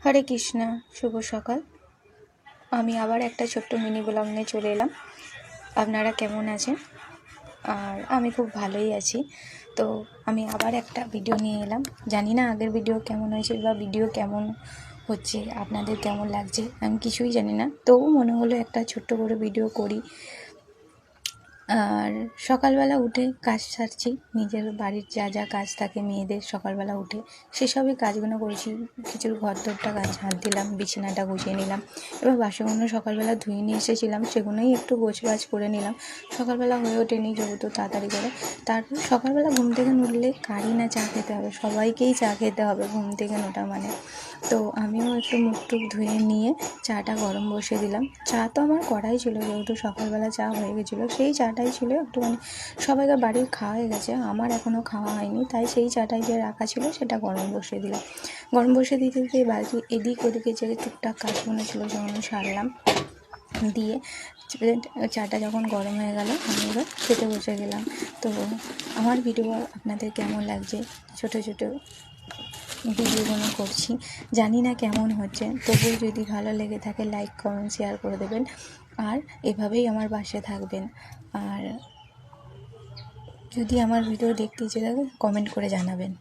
হরে কৃষ্ণ, শুভ সকাল। আমি আবার একটা ছোট্ট মিনি ব্লগ নিয়ে চলে এলাম। আপনারা কেমন আছেন? আর আমি খুব ভালোই আছি। তো আমি আবার একটা ভিডিও নিয়ে এলাম। জানি না আগের ভিডিও কেমন হয়েছে বা ভিডিও কেমন হচ্ছে, আপনাদের কেমন লাগছে, আমি কিছুই জানি না। তবু মনে হলো একটা ছোট্ট করে ভিডিও করি। আর সকালবেলা উঠে কাজ সারছি, নিজের বাড়ির যা যা কাজ থাকে মেয়েদের সকালবেলা উঠে সেসবই কাজগুলো করেছি। কিছু ঘরদোরটা ঝাঁট দিলাম, বিছানাটা গুছিয়ে নিলাম। এবার বাসনগুলো সকালবেলা ধুয়ে নিয়ে এসেছিলাম, সেগুলোই একটু গোছগাছ করে নিলাম। সকালবেলা হয়ে ওঠেনি যেহেতু তাড়াতাড়ি করে। তারপর সকালবেলা ঘুম থেকে উঠলে কারই না চা খেতে হবে, সবাইকেই চা খেতে হবে ঘুম থেকে ওঠা মানে। তো আমিও একটু মুখ টুক ধুয়ে নিয়ে চাটা গরম বসিয়ে দিলাম। চা তো আমার করাই ছিল, যেহেতু সকালবেলা চা হয়ে গেছিলো, সেই চাটাই ছিল একটুখানি। সবাইকার বাড়ির খাওয়া হয়ে গেছে, আমার এখনও খাওয়া হয়নি, তাই সেই চাটাই যে রাখা ছিল সেটা গরম বসিয়ে দিলাম। গরম বসিয়ে দিতে দিতে বাকি এদিক ওদিকে যে টুকটাক কাজগুলো ছিল সেগুলো সারলাম। দিয়ে চাটা যখন গরম হয়ে গেল আমি এবার খেতে বসে গেলাম। তো আমার ভিডিও আপনাদের কেমন লাগছে, ছোটো ছোটো ভিডিওগুলো করছি, জানি না কেমন হচ্ছে। তবুও যদি ভালো লেগে থাকে লাইক কমেন্ট শেয়ার করে দেবেন, আর এভাবেই আমার পাশে থাকবেন। আর যদি আমার ভিডিও দেখতে ইচ্ছে থাকে কমেন্ট করে জানাবেন।